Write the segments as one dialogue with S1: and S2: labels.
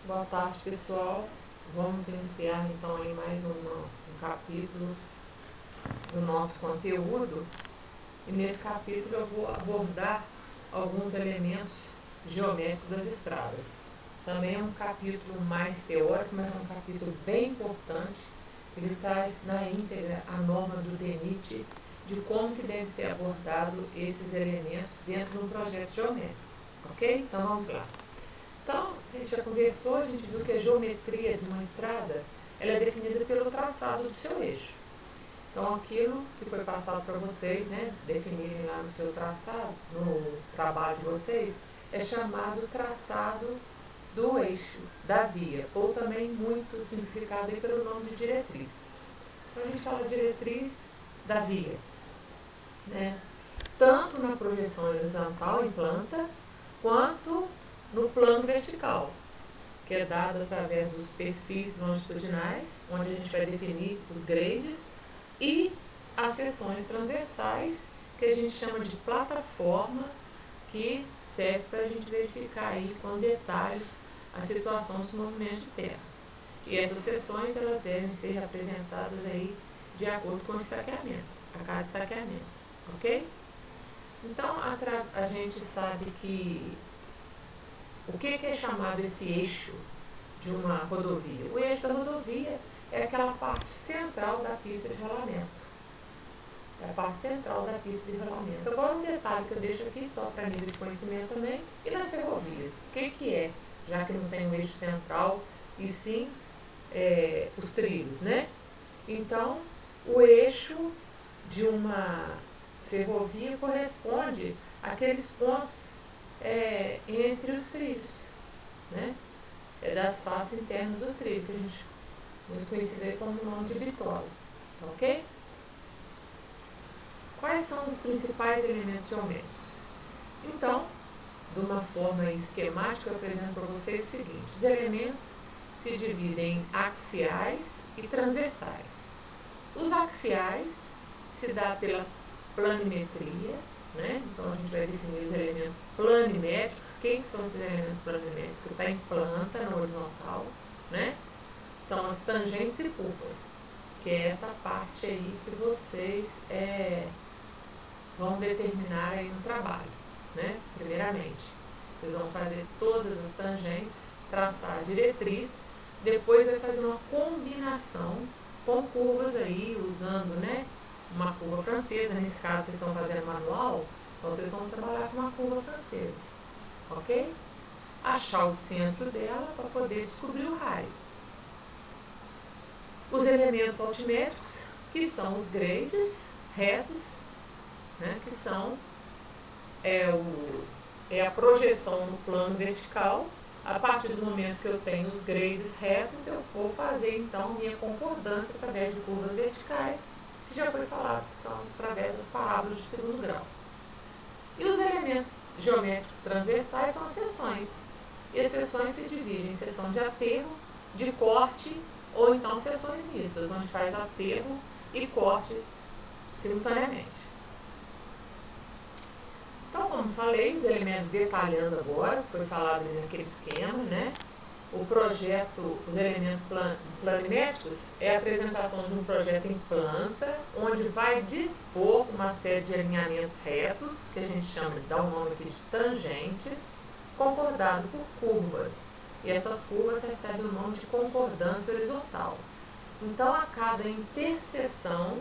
S1: Boa tarde, pessoal. Vamos iniciar então aí mais um capítulo do nosso conteúdo. E nesse capítulo eu vou abordar alguns elementos geométricos das estradas. Também é um capítulo mais teórico, mas é um capítulo bem importante. Ele traz na íntegra a norma do DENIT de como que deve ser abordado esses elementos dentro de um projeto geométrico. Ok? Então vamos lá. Então, a gente já conversou, a gente viu que a geometria de uma estrada ela é definida pelo traçado do seu eixo. Então, aquilo que foi passado para vocês, né, definirem lá no seu traçado, no trabalho de vocês, é chamado traçado do eixo, da via, ou também muito simplificado aí pelo nome de diretriz. Então, a gente fala diretriz da via, né, tanto na projeção horizontal em planta, quanto no plano vertical, que é dado através dos perfis longitudinais, onde a gente vai definir os grades, e as seções transversais, que a gente chama de plataforma, que serve para a gente verificar aí com detalhes a situação dos movimentos de terra. E essas seções elas devem ser representadas aí de acordo com o estaqueamento, a cada estaqueamento, ok? Então a gente sabe que o que é chamado esse eixo de uma rodovia? O eixo da rodovia é aquela parte central da pista de rolamento. É a parte central da pista de rolamento. Agora um detalhe que eu deixo aqui só para nível de conhecimento também, e nas ferrovias, o que é? Já que não tem um eixo central, e sim os trilhos, né? Então, o eixo de uma ferrovia corresponde àqueles pontos entre os trilhos, né? É das faces internas do trilho, que a gente muito conhecido como nome de bitola, ok? Quais são os principais elementos geométricos? Então, de uma forma esquemática, eu apresento para vocês o seguinte: os elementos se dividem em axiais e transversais. Os axiais se dá pela planimetria, né? Então a gente vai definir os elementos planimétricos. Quem são esses elementos planimétricos? Que está em planta, na horizontal, né? São as tangentes e curvas, que é essa parte aí que vocês vão determinar aí no trabalho, né? Primeiramente, vocês vão fazer todas as tangentes, traçar a diretriz, depois vai fazer uma combinação com curvas aí, usando, né, uma curva francesa. Nesse caso vocês estão fazendo manual, então vocês vão trabalhar com uma curva francesa, ok? Achar o centro dela para poder descobrir o raio. Os elementos altimétricos, que são os grades retos, né, que são a projeção no plano vertical. A partir do momento que eu tenho os grades retos, eu vou fazer então minha concordância através de curvas verticais, que já foi falado que são através das parábolas de segundo grau. E os elementos geométricos transversais são as seções. E as seções se dividem em seção de aterro, de corte, ou então seções mistas, onde faz aterro e corte simultaneamente. Então, como falei, os elementos detalhando agora, foi falado naquele esquema, né? O projeto, os elementos planimétricos é a apresentação de um projeto em planta, onde vai dispor uma série de alinhamentos retos, que a gente chama, dá o nome aqui de tangentes, concordado por curvas. E essas curvas recebem o nome de concordância horizontal. Então, a cada interseção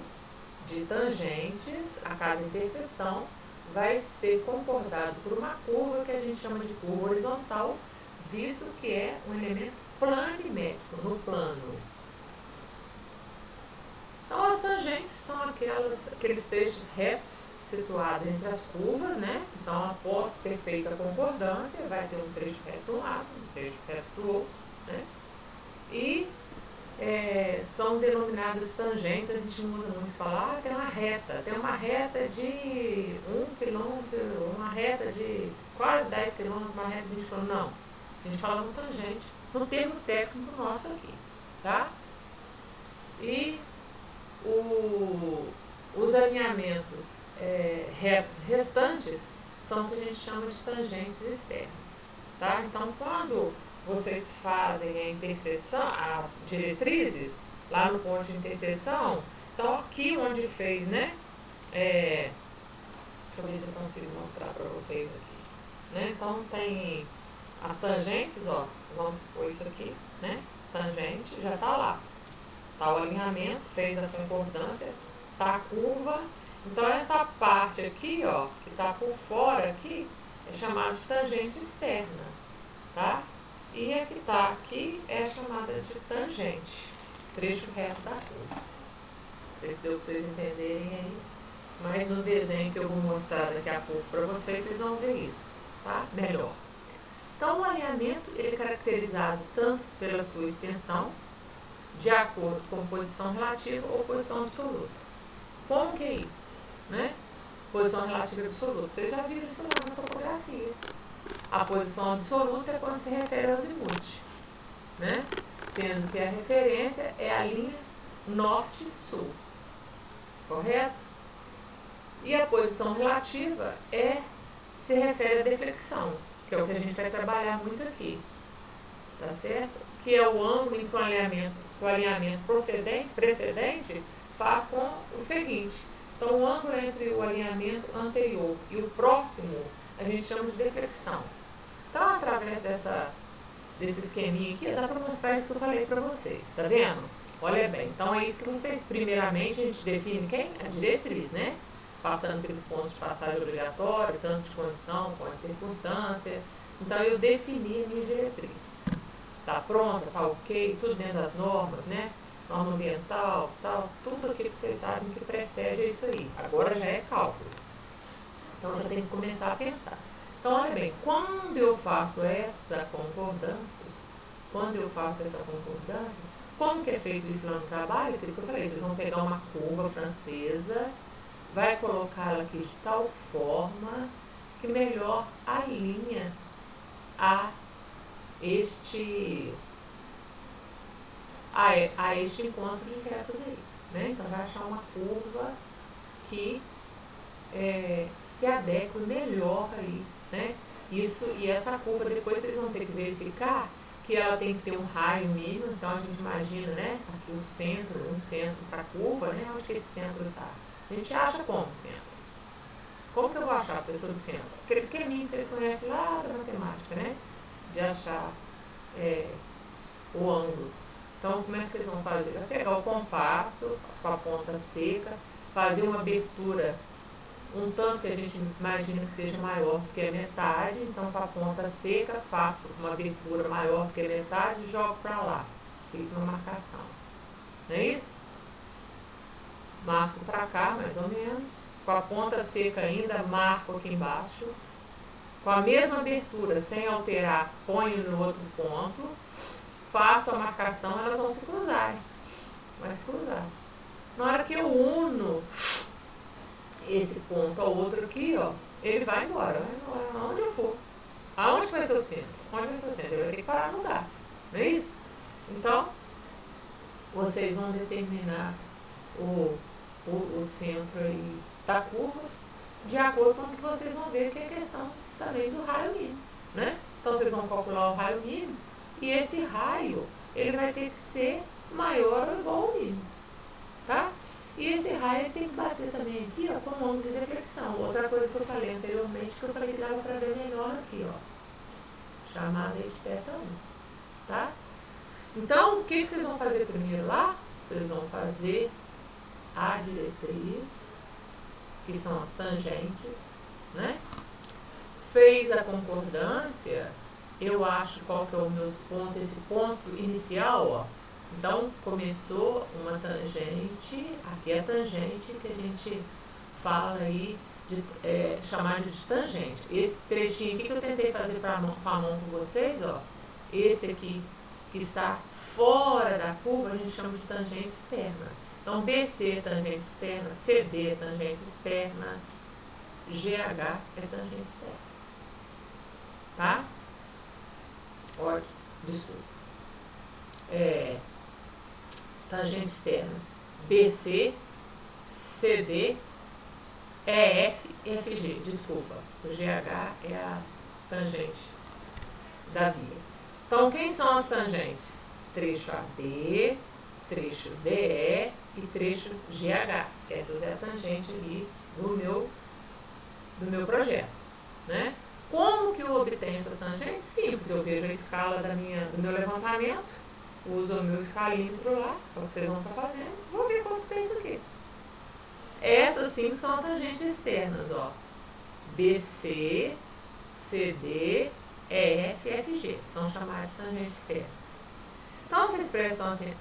S1: de tangentes, a cada interseção, vai ser concordado por uma curva que a gente chama de curva horizontal, visto que é um elemento planimétrico, no plano. Então, as tangentes são aqueles trechos retos situados entre as curvas, né? Então, após ter feito a concordância, vai ter um trecho reto de um lado, um trecho reto do outro, né? E são denominadas tangentes. A gente não usa muito falar, tem uma reta de 1 quilômetro, uma reta de quase 10 quilômetros, uma reta de 20 quilômetros, não. A gente fala no tangente, no termo técnico nosso aqui, tá? E os alinhamentos retos restantes são o que a gente chama de tangentes externas, tá? Então, quando vocês fazem a interseção, as diretrizes, lá no ponto de interseção, então aqui onde fez, né? Deixa eu ver se eu consigo mostrar para vocês aqui. Né? Então tem as tangentes, ó, vamos supor isso aqui, né? Tangente, já está lá. Está o alinhamento, fez a concordância, está a curva. Então essa parte aqui, ó, que está por fora aqui, é chamada de tangente externa, tá? E a que está aqui é chamada de tangente, trecho reto da curva. Não sei se deu para vocês entenderem aí, mas no desenho que eu vou mostrar daqui a pouco para vocês, vocês vão ver isso, tá? Melhor. Então o alinhamento, ele é caracterizado tanto pela sua extensão, de acordo com posição relativa ou posição absoluta. Como que é isso? Né? Posição relativa e absoluta. Vocês já viram isso lá na topografia. A posição absoluta é quando se refere ao azimuth, né? Sendo que a referência é a linha norte-sul. Correto? E a posição relativa se refere à deflexão, que é o que a gente vai trabalhar muito aqui. Tá certo? Que é o ângulo em que o alinhamento precedente faz com o seguinte. Então, o ângulo entre o alinhamento anterior e o próximo, a gente chama de deflexão. Então, através desse esqueminha aqui, dá para mostrar isso que eu falei para vocês. Tá vendo? Olha bem. Então, é isso que vocês, primeiramente, a gente define quem? A diretriz, né? Passando pelos pontos de passagem obrigatório, tanto de condição quanto de circunstância. Então, eu defini a minha diretriz. Está pronta, está ok, tudo dentro das normas, né? Norma ambiental, tal, tudo aquilo que vocês sabem que precede é isso aí. Agora já é cálculo. Então já tem que começar a pensar. Então, olha bem, quando eu faço essa concordância, como que é feito isso lá no trabalho? Aquilo que eu falei, vocês vão pegar uma curva francesa, vai colocá-la aqui de tal forma que melhor alinha a este encontro de retas aí, né? Então vai achar uma curva que se adequa melhor aí, né? E essa curva depois vocês vão ter que verificar que ela tem que ter um raio mínimo. Então a gente imagina, né? Aqui um centro para a curva, né? Onde que esse centro está? A gente acha como o centro? Como que eu vou achar a pessoa do centro? Aquele esqueminha que vocês conhecem lá da matemática, né? De achar o ângulo. Então, como é que vocês vão fazer? Vai pegar o compasso com a ponta seca, fazer uma abertura um tanto que a gente imagina que seja maior do que a metade. Então, com a ponta seca, faço uma abertura maior do que a metade e jogo para lá. Fiz uma marcação. Não é isso? Marco para cá, mais ou menos. Com a ponta seca ainda, marco aqui embaixo. Com a mesma abertura, sem alterar, ponho no outro ponto. Faço a marcação, elas vão se cruzar. Vai se cruzar. Na hora que eu uno esse ponto ao outro aqui, ó, ele vai embora aonde eu for. Aonde vai ser o centro? Onde vai ser o centro? Ele vai ter que parar no lugar. Não é isso? Então, vocês vão determinar o centro aí da curva de acordo com o que vocês vão ver, que é a questão também do raio mínimo, né? Então, vocês vão calcular o raio mínimo e esse raio, ele vai ter que ser maior ou igual ao mínimo, tá? E esse raio tem que bater também aqui, ó, com o ângulo de deflexão. Outra coisa que eu falei anteriormente, que eu falei que dava para ver melhor aqui, ó, chamada de θ1, tá? Então, o que vocês vão fazer primeiro lá? Vocês vão fazer a diretriz, que são as tangentes, né? Fez a concordância, eu acho qual que é o meu ponto, esse ponto inicial, ó. Então, começou uma tangente, aqui é a tangente que a gente fala aí, chamar de tangente. Esse trechinho aqui que eu tentei fazer com a mão com vocês, ó, esse aqui que está fora da curva, a gente chama de tangente externa. Então, BC é tangente externa, CD é tangente externa, GH é tangente externa. Tá? Olha, desculpa. Tangente externa, BC, CD, EF, FG, desculpa. O GH é a tangente da via. Então, quem são as tangentes? Trecho AD, trecho DE e trecho GH. Essas é a tangente ali do meu projeto, né? Como que eu obtenho essas tangentes? Simples, eu vejo a escala do meu levantamento, uso o meu escalímetro lá, que é o que vocês vão estar fazendo, vou ver quanto tem isso aqui. Essas sim são tangentes externas, ó. BC, CD, EF, FG. São chamadas de tangentes externas. Então, vocês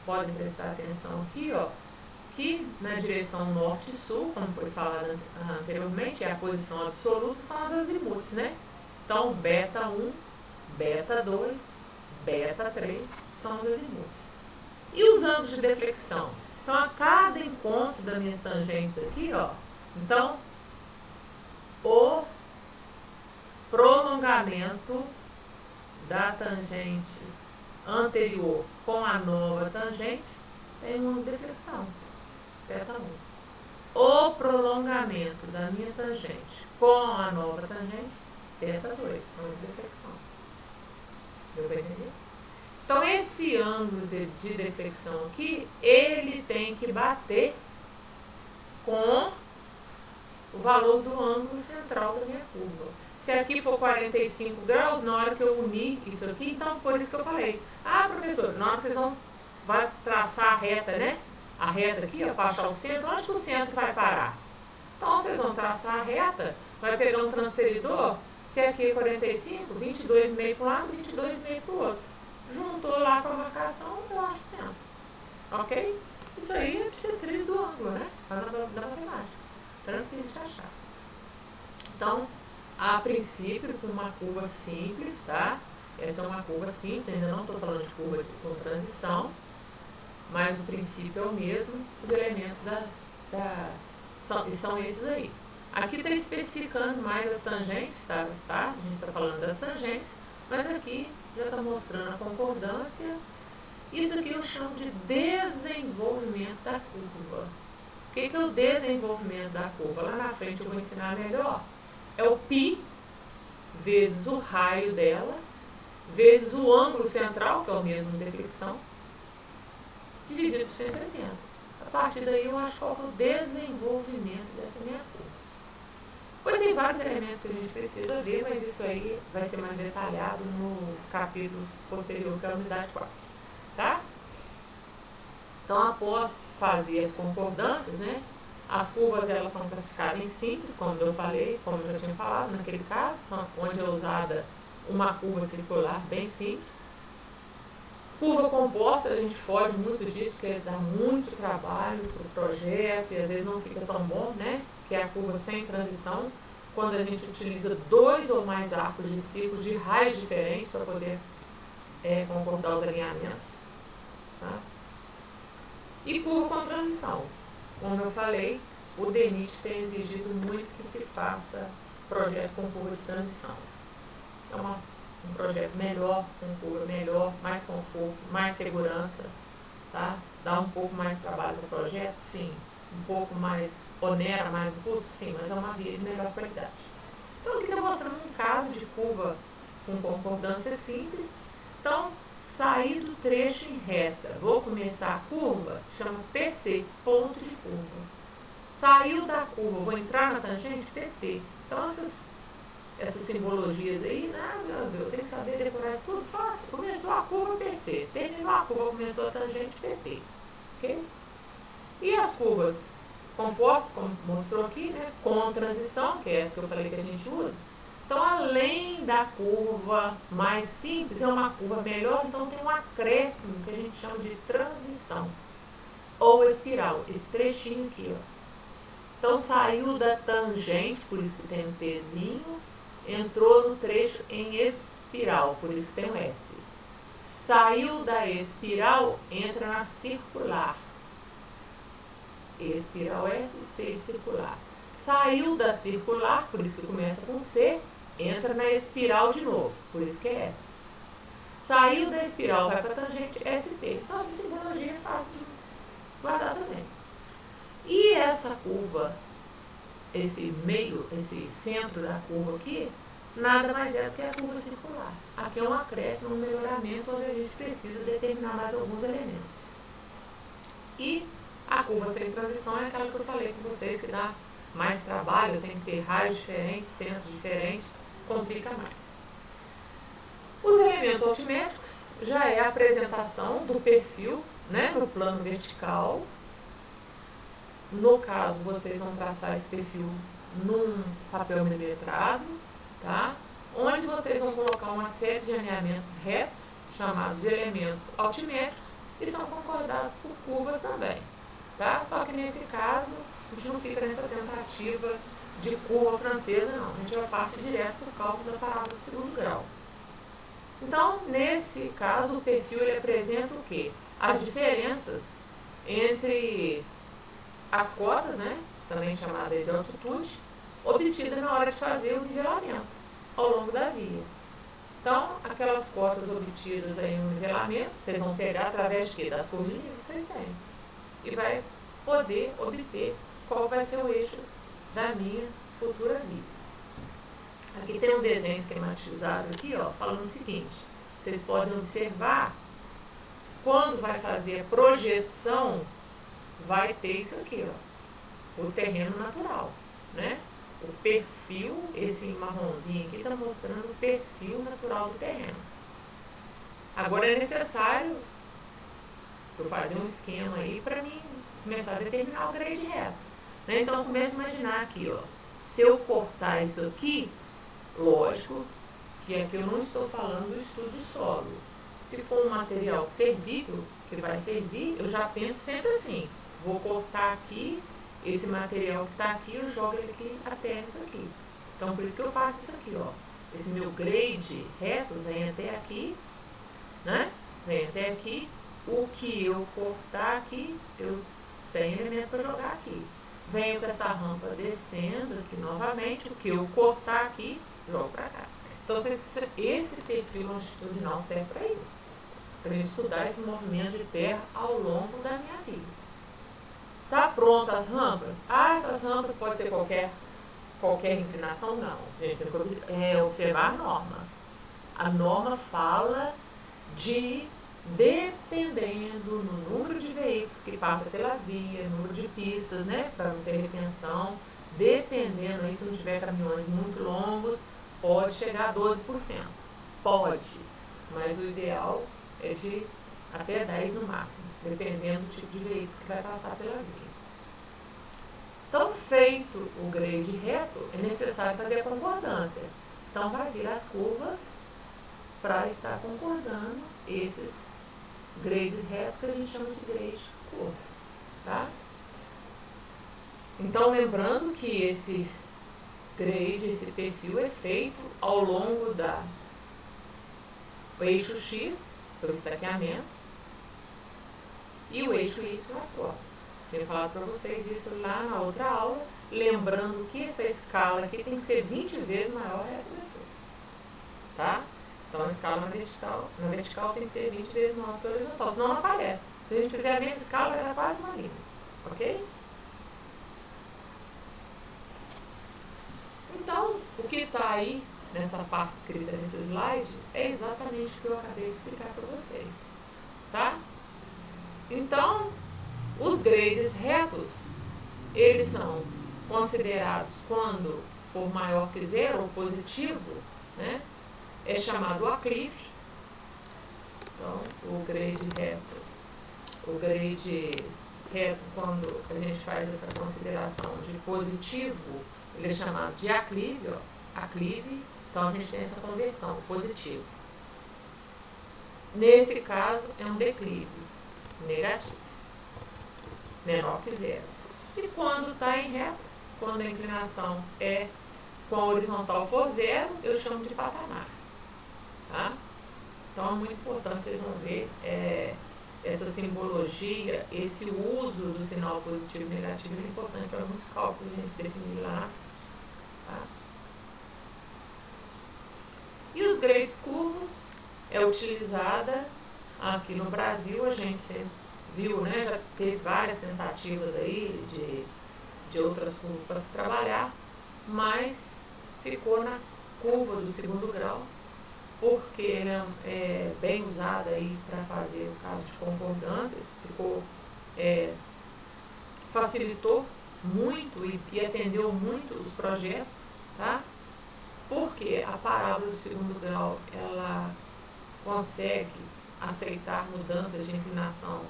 S1: podem prestar atenção aqui, ó, que na direção norte e sul, como foi falado anteriormente, é a posição absoluta, são as azimutes, né? Então, beta 1, beta 2, beta 3 são os azimutes. E os ângulos de deflexão? Então, a cada encontro das minhas tangentes aqui, ó, então, o prolongamento da tangente anterior com a nova tangente tem uma deflexão, beta 1. O prolongamento da minha tangente com a nova tangente, beta 2, uma deflexão. Deu para entender? Então, esse ângulo de deflexão aqui, ele tem que bater com o valor do ângulo central da minha curva. Se aqui for 45 graus, na hora que eu unir isso aqui, então por isso que eu falei. Ah, professor, na hora que vocês vão traçar a reta, né? A reta aqui, ó, para achar o centro, onde que o centro vai parar? Então, vocês vão traçar a reta, vai pegar um transferidor, se aqui é 45, 22,5 para um lado, 22,5 para o outro. Juntou lá com a marcação, eu acho o centro. Ok? Isso aí é bissetriz do ângulo, né? Da matemática. Tranquilo de achar. Então, a princípio, com uma curva simples, tá? Essa é uma curva simples, ainda não estou falando de curva com transição, mas o princípio é o mesmo, os elementos são esses aí. Aqui está especificando mais as tangentes, tá? A gente está falando das tangentes, mas aqui já está mostrando a concordância. Isso aqui eu chamo de desenvolvimento da curva. O que é o desenvolvimento da curva? Lá na frente eu vou ensinar melhor. É o π vezes o raio dela, vezes o ângulo central, que é o mesmo de deflexão, dividido por 180. A partir daí eu acho qual é o desenvolvimento dessa minha curva. Pois tem vários elementos que a gente precisa ver, mas isso aí vai ser mais detalhado no capítulo posterior, que é a unidade 4. Tá? Então, após fazer as concordâncias, né, as curvas elas são classificadas em simples, como eu falei, como eu já tinha falado, naquele caso, onde é usada uma curva circular bem simples. Curva composta, a gente foge muito disso, porque dá muito trabalho para o projeto e às vezes não fica tão bom, né? Que é a curva sem transição, quando a gente utiliza 2 ou mais arcos de círculos de raios diferentes para poder concordar os alinhamentos. Tá? E curva com transição. Como eu falei, o DENIT tem exigido muito que se faça projeto com curva de transição. É um projeto melhor, com curva melhor, mais conforto, mais segurança, tá? Dá um pouco mais de trabalho no projeto, sim. Um pouco mais onera, mais um custo, sim, mas é uma via de melhor qualidade. Então, aqui está mostrando um caso de curva com concordância simples. Então, sair do trecho em reta. Vou começar a curva, chama PC, ponto de curva. Saiu da curva, vou entrar na tangente, PT. Então, essas simbologias aí, eu tenho que saber decorar isso tudo fácil. Começou a curva PC, terminou a curva, começou a tangente PT. Ok? E as curvas compostas, como mostrou aqui, né, com transição, que é essa que eu falei que a gente usa. Então, além da curva mais simples, é uma curva melhor, então tem um acréscimo que a gente chama de transição. Ou espiral, esse trechinho aqui, ó. Então, saiu da tangente, por isso que tem um Tzinho, entrou no trecho em espiral, por isso que tem um S. Saiu da espiral, entra na circular. Espiral S, C circular. Saiu da circular, por isso que começa com C, entra na espiral de novo, por isso que é S. Saiu da espiral, vai para a tangente, ST. Então, essa simbologia é fácil de guardar também. E essa curva, esse meio, esse centro da curva aqui, nada mais é do que a curva circular. Aqui é um acréscimo, um melhoramento, onde a gente precisa determinar mais alguns elementos. E a curva sem transição é aquela que eu falei com vocês, que dá mais trabalho, tem que ter raios diferentes, centros diferentes, complica mais. Os elementos altimétricos já é a apresentação do perfil, né, no plano vertical. No caso, vocês vão traçar esse perfil num papel milimetrado, tá? Onde vocês vão colocar uma série de alinhamentos retos, chamados de elementos altimétricos, e são concordados por curvas também, tá? Só que nesse caso, a gente não fica nessa tentativa de curva francesa, não. A gente vai partir direto para o cálculo da parábola do segundo grau. Então, nesse caso, o perfil ele apresenta o quê? As diferenças entre as cotas, né, também chamada de altitude, obtida na hora de fazer o nivelamento ao longo da via. Então, aquelas cotas obtidas aí no nivelamento, vocês vão pegar através de quê? Das curvas de nível que vocês têm. E vai poder obter qual vai ser o eixo da minha futura via. Aqui tem um desenho esquematizado aqui, ó, falando o seguinte: vocês podem observar, quando vai fazer a projeção, vai ter isso aqui, ó, o terreno natural, né? O perfil, esse marronzinho aqui está mostrando o perfil natural do terreno. Agora é necessário eu fazer um esquema aí para mim começar a determinar o grade reto, né? Então começa a imaginar aqui, ó, se eu cortar isso aqui, lógico que aqui eu não estou falando do estudo de solo. Se for um material servível, que vai servir, eu já penso sempre assim: vou cortar aqui, esse material que está aqui, eu jogo ele aqui até isso aqui. Então, por isso que eu faço isso aqui, ó. Esse meu grade reto vem até aqui, né? Vem até aqui. O que eu cortar aqui, eu tenho elemento para jogar aqui. Venho com essa rampa descendo aqui novamente, o que eu cortar aqui, jogo para cá. Então, esse perfil longitudinal serve para isso, para eu estudar esse movimento de terra ao longo da minha vida. Tá pronto as rampas? Ah, essas rampas pode ser qualquer inclinação? Não. Gente, tem que observar a norma. A norma fala de, dependendo no número de veículos que passa pela via, número de pistas, né, para não ter retenção, dependendo aí, se não tiver caminhões muito longos, pode chegar a 12%. Pode, mas o ideal é de até 10% no máximo, dependendo do tipo de veículo que vai passar pela via. Então, feito o grade reto, é necessário fazer a concordância. Então, vai vir as curvas para estar concordando esses grades retos que a gente chama de grade curva, tá? Então, lembrando que esse grade, esse perfil é feito ao longo o eixo X, o estaqueamento, e o eixo Y, as cotas. Tinha falado para vocês isso lá na outra aula, lembrando que essa escala aqui tem que ser 20 vezes maior que essa daqui, tá? Então a escala na vertical tem que ser 20 vezes maior que a horizontal, senão não aparece. Se a gente fizer a mesma escala, vai dar quase uma linha, ok? Então, o que está aí nessa parte escrita nesse slide é exatamente o que eu acabei de explicar para vocês, tá? Então, os grades retos, eles são considerados quando for maior que zero ou positivo, né? É chamado aclive. Então, o grade reto, quando a gente faz essa consideração de positivo, ele é chamado de aclive, ó, aclive. Então, a gente tem essa conversão, positivo. Nesse caso, é um declive negativo, menor que zero. E quando está em reto, quando a inclinação é com a horizontal for zero, eu chamo de patamar, tá? Então, é muito importante, vocês vão ver essa simbologia, esse uso do sinal positivo e negativo é importante para muitos cálculos a gente definir lá, tá? E os grades curvos é utilizada aqui no Brasil, a gente sempre viu, né, já teve várias tentativas aí de outras curvas para se trabalhar, mas ficou curva do segundo grau, porque ela é bem usada aí para fazer o caso de concordâncias, facilitou muito e atendeu muito os projetos, tá? Porque a parábola do segundo grau, ela consegue aceitar mudanças de inclinação,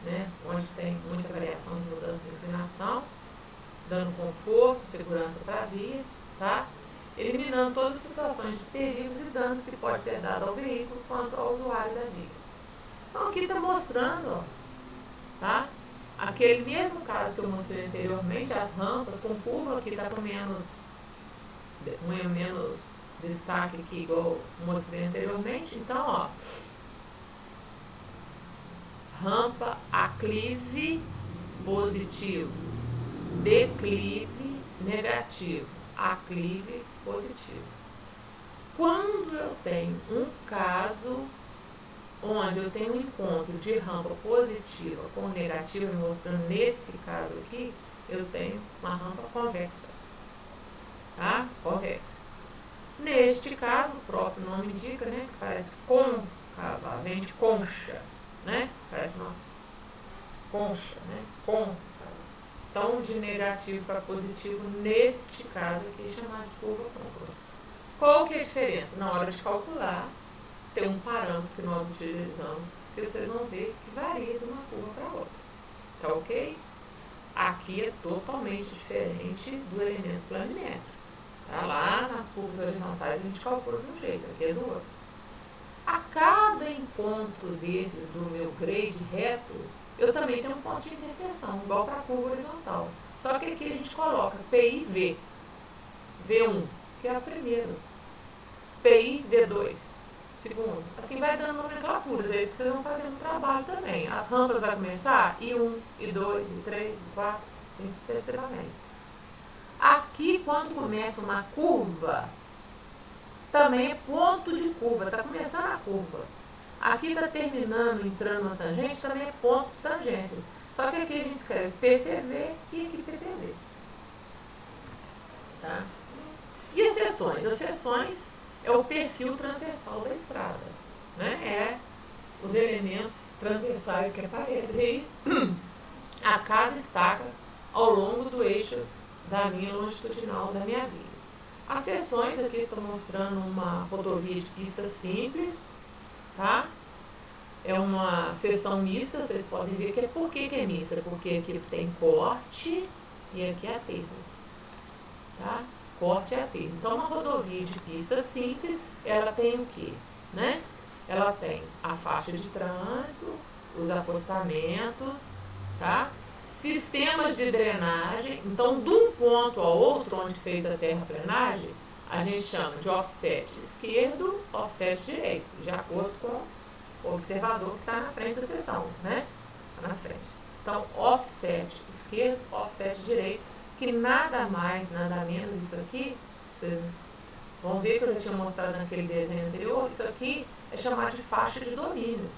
S1: né? Onde tem muita variação de mudança de inclinação, dando conforto, segurança para a via, tá? Eliminando todas as situações de perigos e danos que pode ser dado ao veículo quanto ao usuário da via. Então aqui está mostrando, ó, tá? Aquele mesmo caso que eu mostrei anteriormente, as rampas com curva, aqui está com menos destaque aqui, igual eu mostrei anteriormente. Então, ó, rampa, aclive positivo, declive negativo, aclive positivo. Quando eu tenho um caso onde eu tenho um encontro de rampa positiva com negativa, mostrando nesse caso aqui, eu tenho uma rampa convexa, tá? Convexa. Neste caso, o próprio nome indica, né, que parece côncava, vem de concha, né? Parece uma concha, né? Côncava. Então, de negativo para positivo, neste caso aqui, chamado de curva côncava. Qual que é a diferença? Na hora de calcular, tem um parâmetro que nós utilizamos, que vocês vão ver que varia de uma curva para outra. Tá ok? Aqui é totalmente diferente do elemento planimétrico. Tá? Lá nas curvas horizontais a gente calcula de um jeito, aqui é do outro. A cada encontro desses do meu grade reto, eu também tenho um ponto de interseção, igual para a curva horizontal. Só que aqui a gente coloca PI e V. V1, que é a primeira. PI, V2, segundo. Assim vai dando nomenclaturas, é isso que vocês vão fazer no trabalho também. As rampas vão começar I1, I2, I3, I4, assim sucessivamente. Aqui, quando começa uma curva, também é ponto de curva, está começando a curva. Aqui está terminando, entrando na tangente, também é ponto de tangência. Só que aqui a gente escreve PCV e aqui PPV. Tá? E as seções? As seções é o perfil transversal da estrada. Né? É os elementos transversais que aparecem aí a cada estaca ao longo do eixo da linha longitudinal da minha via. As seções aqui estou mostrando uma rodovia de pista simples, tá? É uma seção mista, vocês podem ver que por que é mista? Porque aqui tem corte e aqui é aterro, tá? Corte e aterro. Então, uma rodovia de pista simples, ela tem o quê? Né? Ela tem a faixa de trânsito, os acostamentos, tá? Sistemas de drenagem. Então, de um ponto ao outro, onde fez a terraplenagem, a gente chama de offset esquerdo, offset direito, de acordo com o observador que está na frente da seção, né? Está na frente. Então, offset esquerdo, offset direito, que nada mais, nada menos isso aqui, vocês vão ver que eu já tinha mostrado naquele desenho anterior, isso aqui é chamado de faixa de domínio,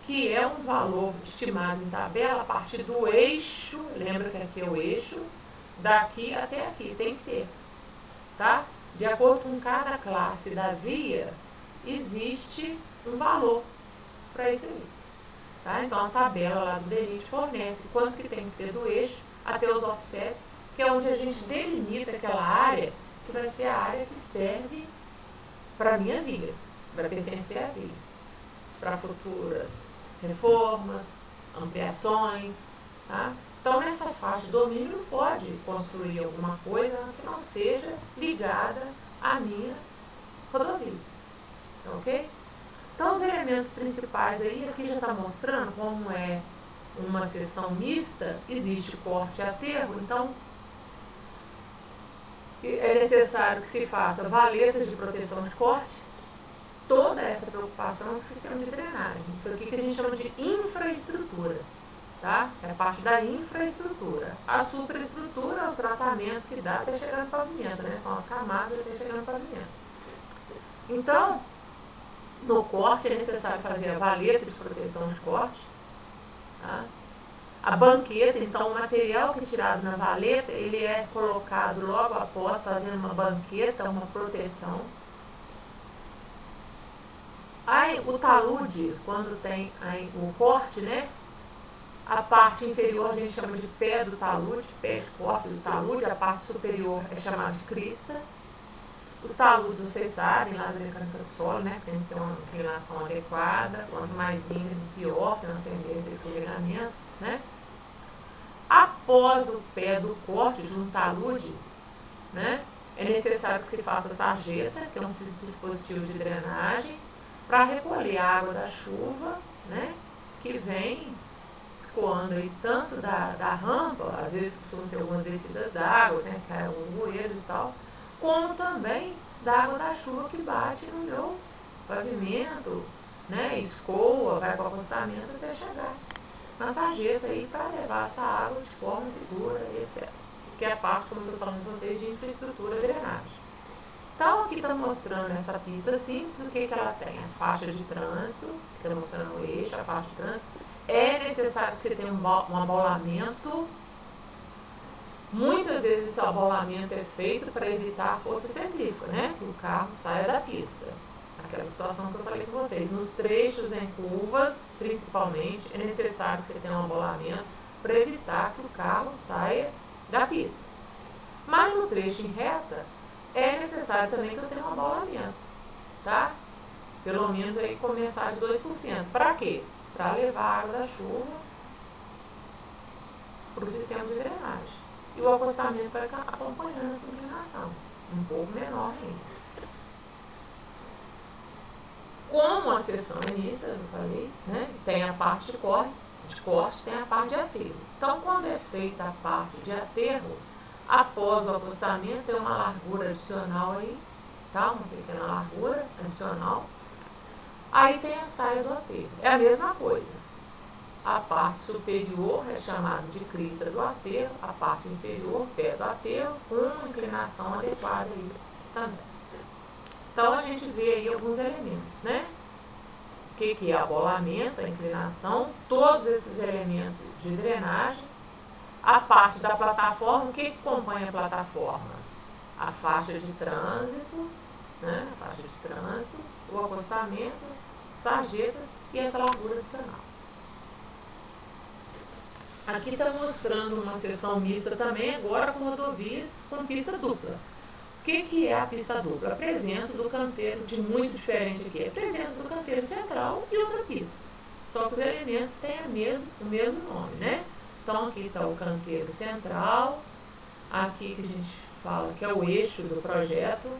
S1: que é um valor estimado em tabela a partir do eixo, lembra que aqui é o eixo, daqui até aqui, tem que ter, tá? De acordo com cada classe da via, existe um valor para isso aí, tá? Então a tabela lá do DENIT fornece quanto que tem que ter do eixo até os offsets, que é onde a gente delimita aquela área que vai ser a área que serve para a minha via, vai pertencer à via, para futuras reformas, ampliações, tá? Então, nessa faixa de domínio, não pode construir alguma coisa que não seja ligada à minha rodovia, ok? Então, os elementos principais aí, aqui já está mostrando como é uma seção mista, existe corte e aterro, então é necessário que se faça valetas de proteção de corte, toda essa preocupação com o sistema de drenagem. Isso aqui que a gente chama de infraestrutura, tá? É parte da infraestrutura. A superestrutura é o tratamento que dá até chegar no pavimento, né? São as camadas até chegar no pavimento. Então, no corte é necessário fazer a valeta de proteção de corte, tá? A banqueta, então, o material que é tirado na valeta, ele é colocado logo após, fazendo uma banqueta, uma proteção. Aí, o talude, quando tem aí o corte, né? A parte inferior a gente chama de pé do talude, pé de corte do talude, a parte superior é chamada de crista. Os taludes, vocês sabem, lá da mecânica do solo, né? Tem que ter uma inclinação adequada, quanto mais íngreme, pior, tem uma tendência a escorregamentos, né? Após o pé do corte de um talude, né? É necessário que se faça a sarjeta, que é um dispositivo de drenagem, para recolher a água da chuva, né? Que vem escoando aí tanto da rampa, às vezes costumam ter algumas descidas d'água, né, que cai alguns bueiros e tal, como também da água da chuva que bate no meu pavimento, né, escoa, vai para o acostamento até chegar na sarjeta aí para levar essa água de forma segura, etc. Que é a parte, como eu estou falando com vocês, de infraestrutura de drenagem. Então, aqui está mostrando essa pista simples, o que ela tem? A faixa de trânsito, está mostrando o eixo, a faixa de trânsito. É necessário que você tenha um abolamento. Muitas vezes esse abolamento é feito para evitar a força centrífuga, né? Que o carro saia da pista. Aquela situação que eu falei com vocês. Nos trechos em curvas, principalmente, é necessário que você tenha um abolamento para evitar que o carro saia da pista. Mas no trecho em reta, é necessário também que eu tenha um abolamento, tá? Pelo menos aí começar de 2%. Para quê? Para levar a água da chuva para o sistema de drenagem. E o acostamento vai acompanhando essa inclinação, um pouco menor ainda. Como a seção é mista, eu falei, né? Tem a parte de corte, tem a parte de aterro. Então, quando é feita a parte de aterro, após o acostamento, tem uma largura adicional aí, tá? Uma pequena largura adicional. Aí tem a saia do aterro. É a mesma coisa. A parte superior é chamada de crista do aterro, a parte inferior, pé do aterro, com uma inclinação adequada aí também. Então, a gente vê aí alguns elementos, né? O que é abolamento, a inclinação, todos esses elementos de drenagem. A parte da plataforma, o que compõe a plataforma? A faixa de trânsito, né? A faixa de trânsito, o acostamento, sarjetas e essa largura adicional. Aqui está mostrando uma seção mista também, agora com rodovias com pista dupla. O que é a pista dupla? A presença do canteiro, de muito diferente aqui, a presença do canteiro central e outra pista. Só que os elementos têm o mesmo nome, né? Então aqui está o canteiro central, aqui que a gente fala que é o eixo do projeto,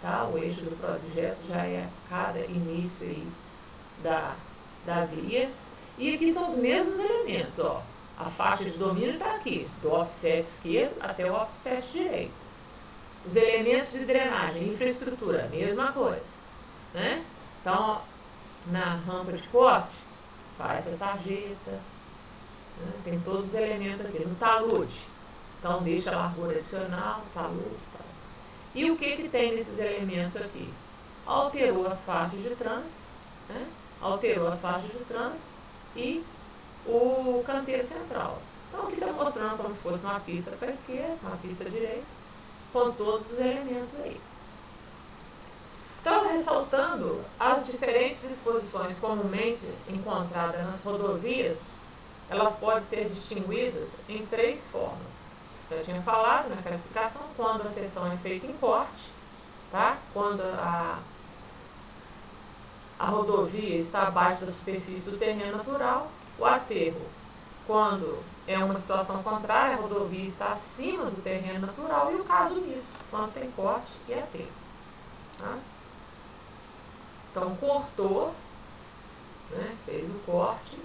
S1: tá? O eixo do projeto já é cada início aí da via. E aqui são os mesmos elementos, ó. A faixa de domínio está aqui, do offset esquerdo até o offset direito. Os elementos de drenagem, infraestrutura, mesma coisa, né? Então, na rampa de corte, faz essa sarjeta, né? Tem todos os elementos aqui. No talude, então deixa a largura adicional, talude, tal. E o que tem nesses elementos aqui? Alterou as faixas de trânsito, né? Alterou as faixas de trânsito e o canteiro central. Então aqui está mostrando como se fosse uma pista para a esquerda, uma pista à direita, com todos os elementos aí. Então, ressaltando as diferentes disposições comumente encontradas nas rodovias, elas podem ser distinguidas em 3 formas. Já tinha falado na classificação, quando a seção é feita em corte, tá? Quando a rodovia está abaixo da superfície do terreno natural. O aterro, quando é uma situação contrária, a rodovia está acima do terreno natural, e o caso misto, quando tem corte e aterro. Tá? Então, cortou, né, fez o corte,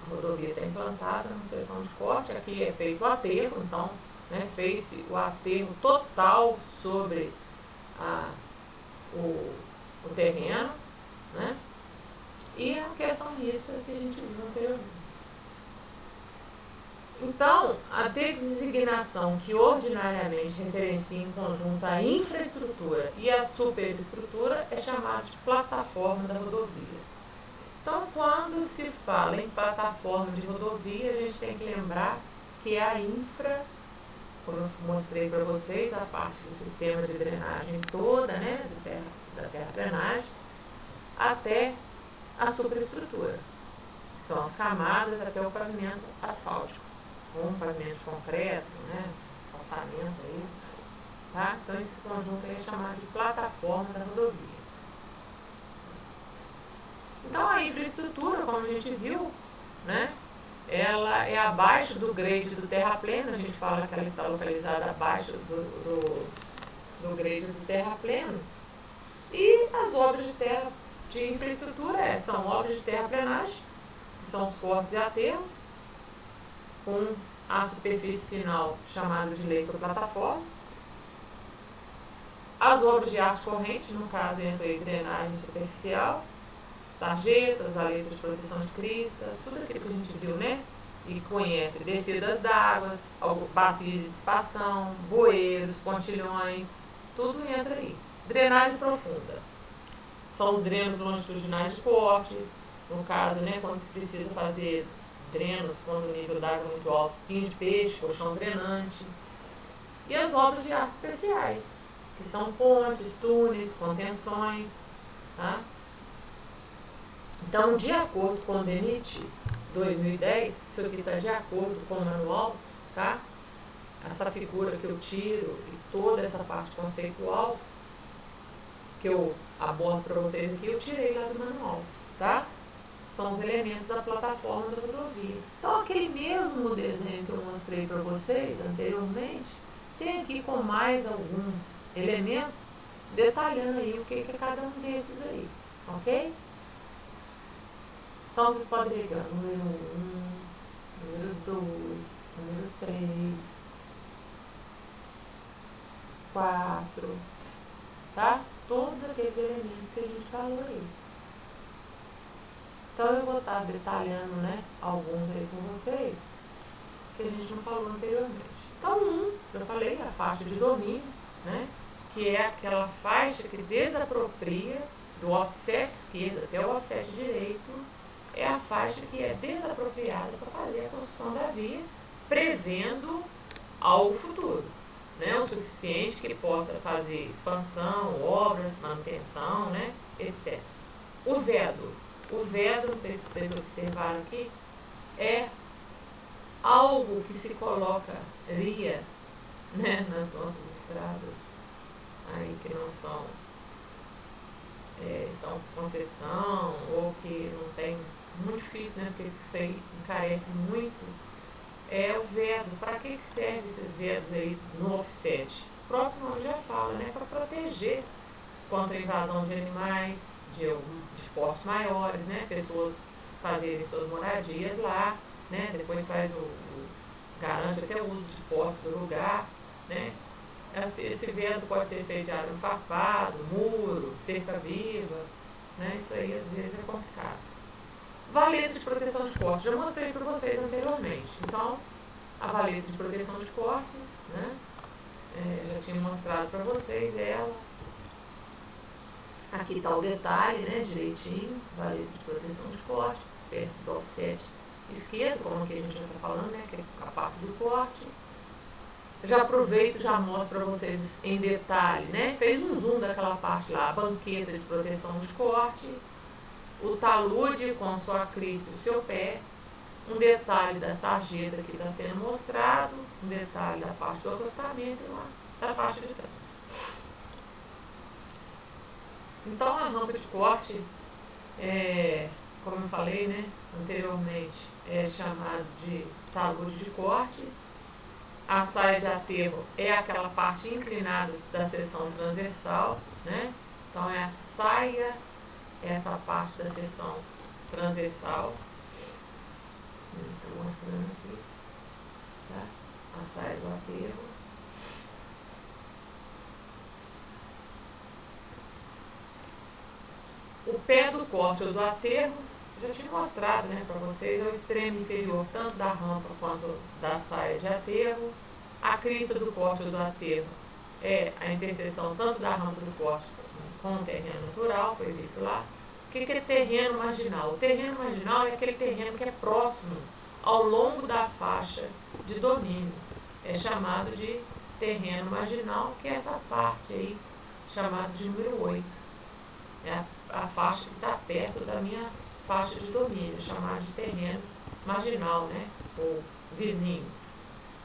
S1: a rodovia está implantada na seção de corte, aqui é feito o aterro, então, né, fez-se o aterro total sobre o terreno, né? E a questão mista que a gente viu anteriormente. Então, a designação que ordinariamente referencia em conjunto a infraestrutura e a superestrutura é chamada de plataforma da rodovia. Então, quando se fala em plataforma de rodovia, a gente tem que lembrar que a infra, como eu mostrei para vocês, a parte do sistema de drenagem toda, né, da terraplenagem, até a superestrutura, que são as camadas até o pavimento asfáltico, ou um pavimento de concreto, né, calçamento aí, tá? Então, esse conjunto aí é chamado de plataforma da rodovia. Então, a infraestrutura, como a gente viu, né, ela é abaixo do grade do terrapleno. A gente fala que ela está localizada abaixo do grade do terrapleno. E as obras de infraestrutura são obras de terraplenagem, que são os cortes e aterros, com a superfície final chamada de leito ou plataforma. As obras de arte corrente, no caso, entra aí drenagem superficial, sarjetas, valetas de proteção de crista, tudo aquilo que a gente viu, né? E conhece, descidas d'água, bacias de dissipação, bueiros, pontilhões, tudo entra aí. Drenagem profunda. São os drenos longitudinais de corte, no caso, né, quando se precisa fazer drenos quando o nível d'água é muito alto, espinho de peixe, colchão drenante. E as obras de arte especiais, que são pontes, túneis, contenções, tá? Então, de acordo com o DENIT 2010, isso aqui está de acordo com o manual, tá? Essa figura que eu tiro e toda essa parte conceitual que eu abordo para vocês aqui, eu tirei lá do manual, tá? São os elementos da plataforma da rodovia. Então, aquele mesmo desenho que eu mostrei para vocês anteriormente, tem aqui com mais alguns elementos, detalhando aí o que é cada um desses aí, ok? Então, vocês podem ligar número 1, número 2, número 3, 4, tá? Todos aqueles elementos que a gente falou aí. Então, eu vou estar detalhando, né, alguns aí com vocês, que a gente não falou anteriormente. Então, eu falei, a faixa de domínio, né, que é aquela faixa que desapropria do offset esquerdo até o offset direito, é a faixa que é desapropriada para fazer a construção da via, prevendo algo futuro, né, o suficiente que possa fazer expansão, obras, manutenção, né, etc. O vedo, não sei se vocês observaram aqui, é algo que se colocaria, né, nas nossas estradas, aí que não são concessão, ou que não tem, muito difícil, né, porque isso aí encarece muito, é o vedo. Para que serve esses vedos aí no offset? O próprio nome já fala, né, para proteger contra a invasão de animais, de portes maiores, né, pessoas fazerem suas moradias lá, né, depois garante até o uso de postes do lugar, né. Esse vedo pode ser feito de arame farpado, muro, cerca viva, né, isso aí às vezes é complicado. Valeta de proteção de corte, já mostrei para vocês anteriormente. Então, a valeta de proteção de corte, né, já tinha mostrado para vocês ela. Aqui está o detalhe, né, direitinho, valeta de proteção de corte, perto do offset esquerdo, como aqui a gente já está falando, né, que é a parte do corte. Já aproveito e já mostro para vocês em detalhe, né, fez um zoom daquela parte lá, a banqueta de proteção de corte, o talude com sua crista e o seu pé, um detalhe da sarjeta que está sendo mostrado, um detalhe da parte do acostamento e uma da faixa de trás. Então, a rampa de corte, como eu falei, né, anteriormente, é chamado de talude de corte. A saia de aterro é aquela parte inclinada da seção transversal, né? Então, é a saia, essa parte da seção transversal. Estou mostrando aqui, tá? A saia do aterro. O pé do corte ou do aterro, já tinha mostrado, né, para vocês, é o extremo inferior tanto da rampa quanto da saia de aterro. A crista do corte ou do aterro é a interseção tanto da rampa do corte com o terreno natural, foi visto lá. que é terreno marginal? O terreno marginal é aquele terreno que é próximo ao longo da faixa de domínio. É chamado de terreno marginal, que é essa parte aí, chamada de número 8. É a faixa que está perto da minha faixa de domínio, chamada de terreno marginal, né? Ou vizinho.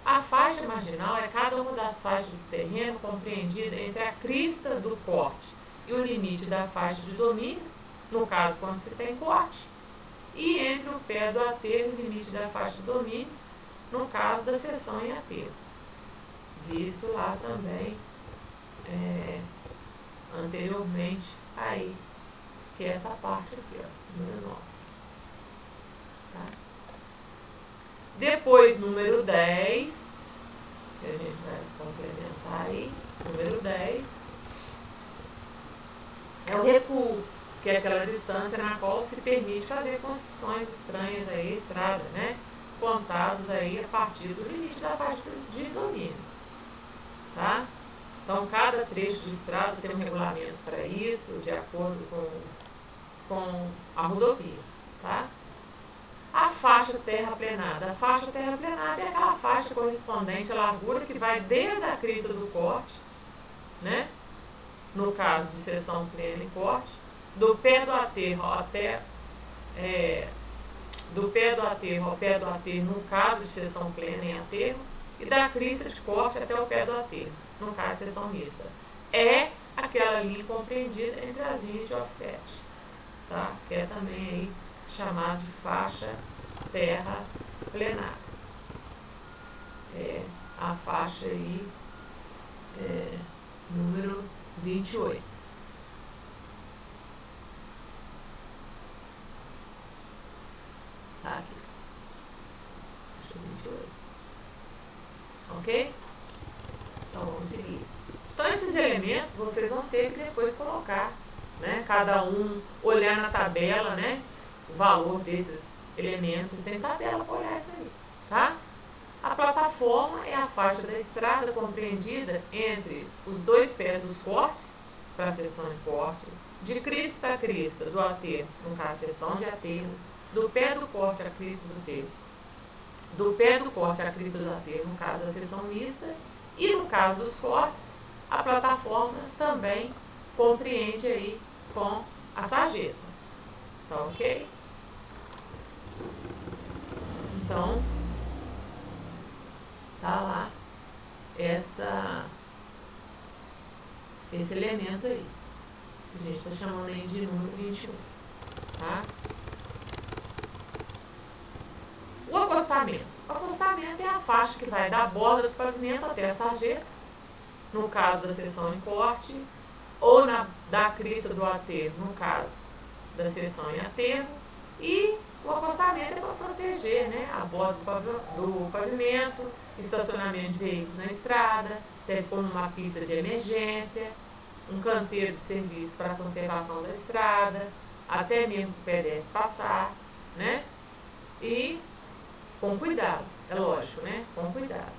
S1: A faixa marginal é cada uma das faixas do terreno compreendida entre a crista do corte e o limite da faixa de domínio, no caso quando se tem corte, e entre o pé do aterro e o limite da faixa de domínio, no caso da seção em aterro. Visto lá também anteriormente aí, que é essa parte aqui, ó, número 9. Tá? Depois, número 10, que a gente vai complementar aí, número 10, é o recuo, que é aquela distância na qual se permite fazer construções estranhas aí, estrada, né? Contados aí a partir do limite da faixa de domínio, tá? Então, cada trecho de estrada tem um regulamento para isso, de acordo com a rodovia, tá? A faixa terraplenada. A faixa terraplenada é aquela faixa correspondente à largura que vai desde a crista do corte, né? No caso de seção plena e corte, do pé do aterro até do pé do aterro ao pé do aterro, no caso de seção plena em aterro, e da crista de corte até o pé do aterro, no caso de seção mista. É aquela linha compreendida entre as linhas de offset, tá? Que é também aí chamado de faixa terraplenada. É a faixa aí número 28. Tá aqui. Faixa 28. Ok? Então vamos seguir. Então esses elementos vocês vão ter que depois colocar, né? Cada um olhar na tabela, né? O valor desses elementos. Tem tabela para olhar isso aí, tá? A plataforma é a faixa da estrada compreendida entre os dois pés dos cortes, para a seção de corte, de crista a crista do aterro, no caso, seção de aterro, do pé do corte à crista do aterro, do pé do corte à crista do aterro, no caso da seção mista, e no caso dos cortes, a plataforma também compreende aí com a sarjeta. Tá ok? Então, tá lá esse elemento aí, que a gente está chamando aí de número 21, tá? O acostamento. O acostamento é a faixa que vai da borda do pavimento até a sarjeta, no caso da seção em corte, ou da crista do aterro, no caso da seção em aterro, e o acostamento é para proteger, né, a borda do pavimento, estacionamento de veículos na estrada, serve como uma pista de emergência, um canteiro de serviço para a conservação da estrada, até mesmo para o pedestre passar, né? E com cuidado, é lógico, né? Com cuidado.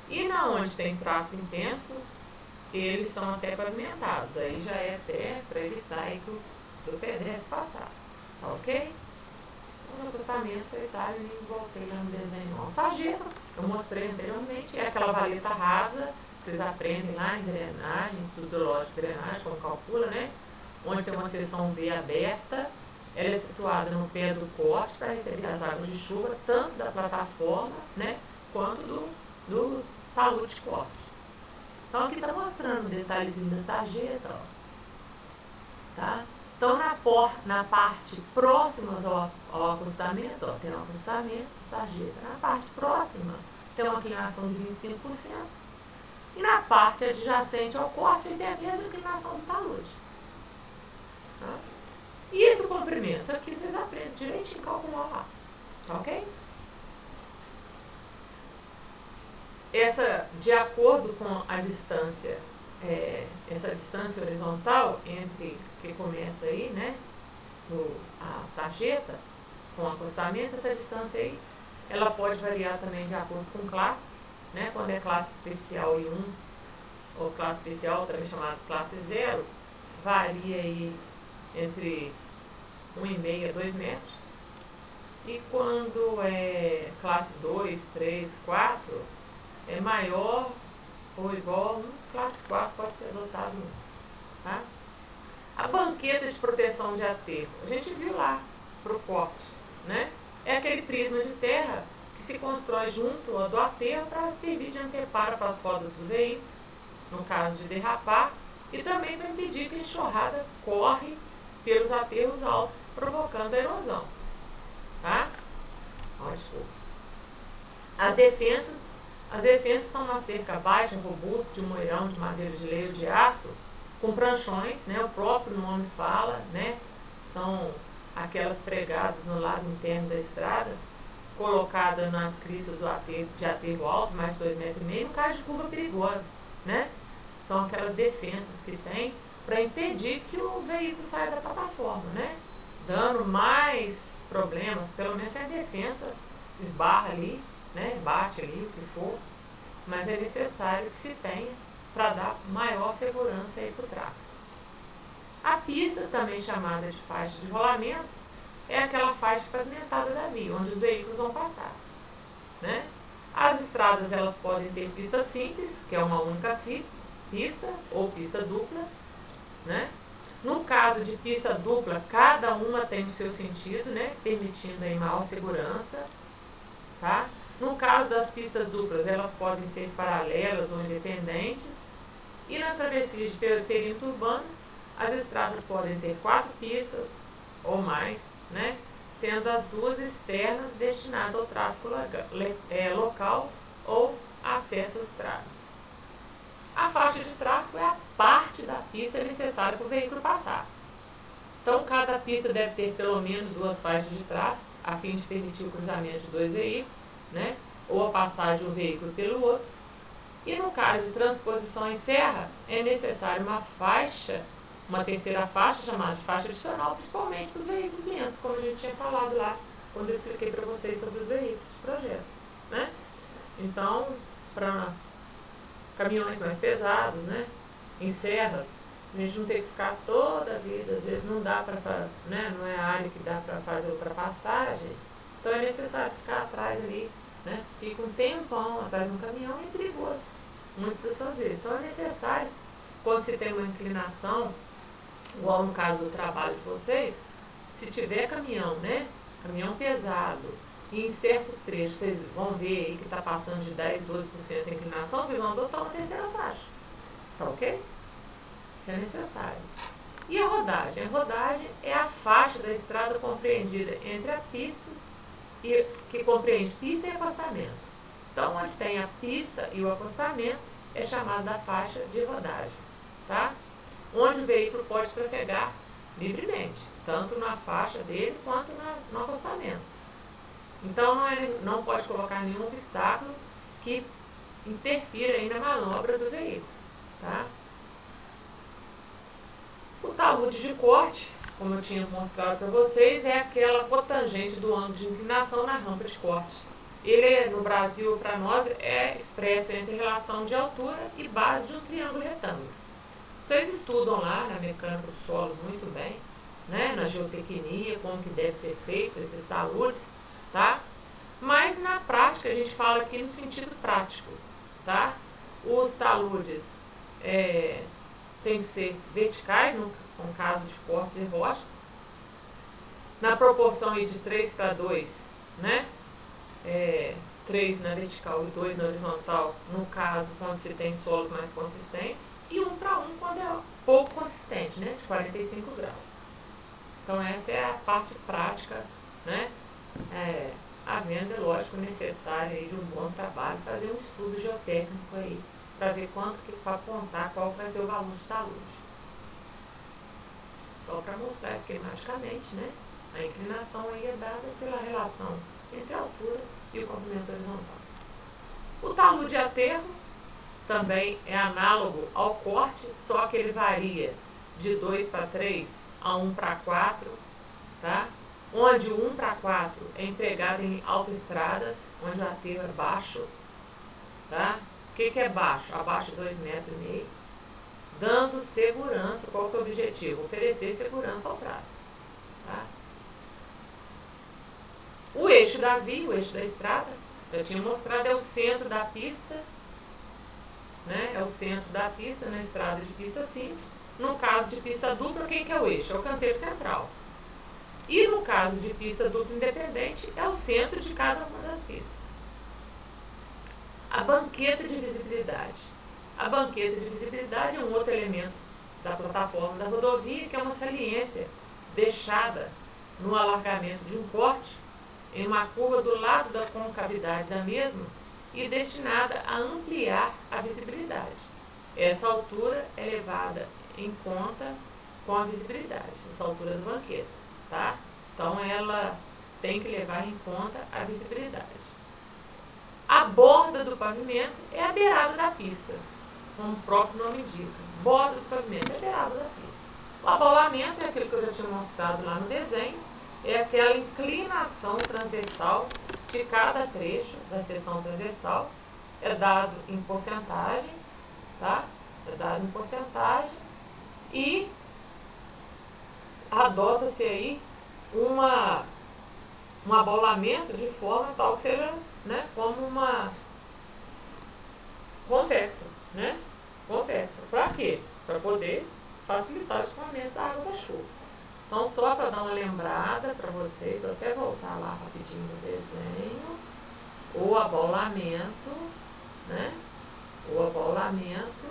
S1: E na onde tem tráfego intenso, eles são até pavimentados, aí já é até para evitar aí que o pedestre passar, tá ok? Os acostamentos, vocês sabem, eu voltei lá no desenho. A sarjeta, eu mostrei anteriormente, é aquela valeta rasa, vocês aprendem lá em drenagem, estudo lógico de drenagem, como calcula, né? Onde tem uma seção V aberta, ela é situada no pé do corte para receber as águas de chuva, tanto da plataforma, né, quanto do talude de corte. Então aqui está mostrando um detalhezinho da sarjeta, ó. Tá? Então na parte próxima ao acostamento, ó, tem um acostamento, sarjeta. Na parte próxima tem uma inclinação de 25%. E na parte adjacente ao corte tem a mesma inclinação do talude. Tá? E esse comprimento, isso aqui vocês aprendem direitinho calcular lá. Tá ok? De acordo com a distância, essa distância horizontal entre que começa aí, né, a sarjeta, com o acostamento, essa distância aí, ela pode variar também de acordo com classe, né? Quando é classe especial I1, ou classe especial, também chamada classe 0, varia aí entre 1,5 a 2 metros. E quando é classe 2, 3, 4, é maior ou igual a 1, classe 4 pode ser adotado 1. Tá? A banqueta de proteção de aterro, a gente viu lá para o corte, né? É aquele prisma de terra que se constrói junto do aterro para servir de anteparo para as rodas dos veículos, no caso de derrapar, e também para impedir que a enxurrada corre pelos aterros altos, provocando a erosão. Tá? Desculpa. As defesas são uma cerca baixa, robusta, de um moirão de madeira de lei ou de aço, com pranchões, né? O próprio nome fala, né? São aquelas pregadas no lado interno da estrada, colocada nas cristas de aterro alto, mais de 2,5 metros, no caso de curva perigosa, né? São aquelas defensas que tem para impedir que o veículo saia da plataforma, né? Dando mais problemas, pelo menos tem a defensa, esbarra ali, né? Bate ali, o que for, mas é necessário que se tenha para dar maior segurança aí para o tráfego. A pista, também chamada de faixa de rolamento, é aquela faixa pavimentada da via, onde os veículos vão passar, né? As estradas, elas podem ter pista simples, que é uma única pista, ou pista dupla, né? No caso de pista dupla, cada uma tem o seu sentido, né? Permitindo aí maior segurança, tá? No caso das pistas duplas, elas podem ser paralelas ou independentes. E nas travessias de perímetro urbano, as estradas podem ter 4 pistas ou mais, né? Sendo as 2 externas destinadas ao tráfego local ou acesso às estradas. A faixa de tráfego é a parte da pista necessária para o veículo passar. Então, cada pista deve ter pelo menos 2 faixas de tráfego, a fim de permitir o cruzamento de 2 veículos, né? Ou a passagem de um veículo pelo outro. E no caso de transposição em serra, é necessário uma terceira faixa, chamada de faixa adicional, principalmente para os veículos lentos, como a gente tinha falado lá, quando eu expliquei para vocês sobre os veículos do projeto, né? Então, para caminhões mais pesados, né, em serras, a gente não tem que ficar toda a vida, às vezes não dá para, né, não é a área que dá para fazer ultrapassagem, então é necessário ficar atrás ali, né, fica um tempão atrás de um caminhão e é perigoso, muitas das vezes. Então é necessário, quando se tem uma inclinação, igual no caso do trabalho de vocês, se tiver caminhão, né, caminhão pesado, e em certos trechos vocês vão ver aí que está passando de 10, 12% de inclinação, vocês vão adotar uma terceira faixa. Tá ok? Isso é necessário. E a rodagem? A rodagem é a faixa da estrada compreendida entre a pista, que compreende pista e acostamento. Então, onde tem a pista e o acostamento, é chamada da faixa de rodagem. Tá? Onde o veículo pode trafegar livremente, tanto na faixa dele quanto no acostamento. Então, não pode colocar nenhum obstáculo que interfira aí na manobra do veículo. Tá? O talude de corte, como eu tinha mostrado para vocês, é aquela cotangente do ângulo de inclinação na rampa de corte. Ele, no Brasil, para nós, é expresso entre relação de altura e base de um triângulo retângulo. Vocês estudam lá na mecânica do solo muito bem, né, na geotecnia, como que deve ser feito esses taludes, tá? Mas na prática, a gente fala aqui no sentido prático, tá? Os taludes têm que ser verticais, no caso de cortes e rochas, na proporção aí de 3:2, né? 3 na vertical e 2 na horizontal, no caso, quando se tem solos mais consistentes, e 1:1 quando é pouco consistente, né? De 45 graus. Então, essa é a parte prática, né? Havendo, é lógico, necessário aí de um bom trabalho, fazer um estudo geotécnico aí, para ver quanto que para apontar qual vai ser o valor de talude. Só para mostrar esquematicamente, né? A inclinação aí é dada pela relação entre a altura e o comprimento horizontal. O talude de aterro também é análogo ao corte, só que ele varia de 2:3 a 1:4, tá? Onde o 1:4 é empregado em autoestradas, onde o aterro é baixo, tá? O que é baixo? Abaixo de 2,5 metros, dando segurança. Qual que é o objetivo? Oferecer segurança ao tráfego, tá? O eixo da via, o eixo da estrada, já tinha mostrado, é o centro da pista, né? É o centro da pista na estrada de pista simples. No caso de pista dupla, quem que é o eixo? É o canteiro central. E no caso de pista dupla independente, é o centro de cada uma das pistas. A banqueta de visibilidade. A banqueta de visibilidade é um outro elemento da plataforma da rodovia, que é uma saliência deixada no alargamento de um corte, em uma curva do lado da concavidade da mesma e destinada a ampliar a visibilidade. Essa altura é levada em conta com a visibilidade, essa altura da banqueta, tá? Então ela tem que levar em conta a visibilidade. A borda do pavimento é a beirada da pista, como o próprio nome indica. Borda do pavimento é a beirada da pista. O abolamento é aquilo que eu já tinha mostrado lá no desenho, é aquela inclinação transversal de cada trecho da seção transversal, é dado em porcentagem, tá? É dado em porcentagem e adota-se aí um abolamento de forma tal que seja, né, como uma convexa, né? Convexa. Para quê? Para poder facilitar o escoamento da água da chuva. Então, só para dar uma lembrada para vocês, eu até voltar lá rapidinho no desenho, o abolamento, né? O abolamento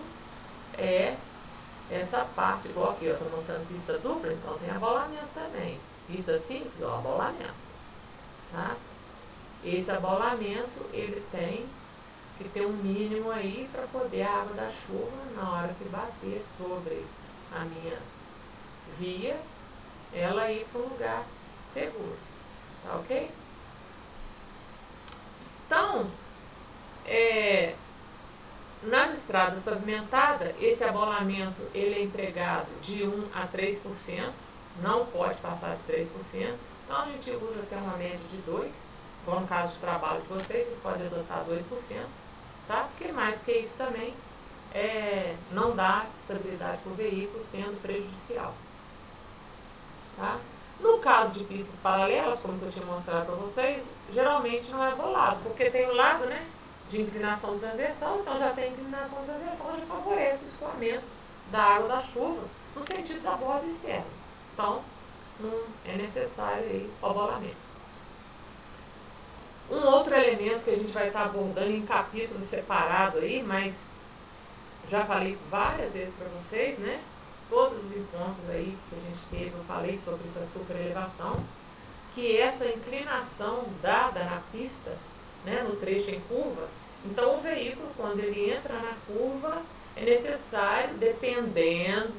S1: é essa parte, igual aqui, eu estou mostrando pista dupla, então tem abolamento também. Pista simples, ó, abolamento, tá? Esse abolamento, ele tem que ter um mínimo aí para poder a água da chuva, na hora que bater sobre a minha via, ela ir para um lugar seguro, tá ok? Então, nas estradas pavimentadas, esse abolamento ele é empregado de 1 a 3%, não pode passar de 3%, então a gente usa até uma média de 2%, igual no caso de trabalho de vocês podem adotar 2%, tá? Porque mais que isso também não dá estabilidade para o veículo, sendo prejudicial. Tá? No caso de pistas paralelas, como eu tinha mostrado para vocês, geralmente não é bolado, porque tem o lado, né, de inclinação transversal, então já tem inclinação transversal, já favorece o escoamento da água da chuva no sentido da borda externa. Então, não é necessário aí o abolamento. Um outro elemento que a gente vai estar abordando em capítulo separado aí, mas já falei várias vezes para vocês, né? Todos os encontros aí que a gente teve, eu falei sobre essa superelevação, que essa inclinação dada na pista, né, no trecho em curva, então o veículo, quando ele entra na curva, é necessário, dependendo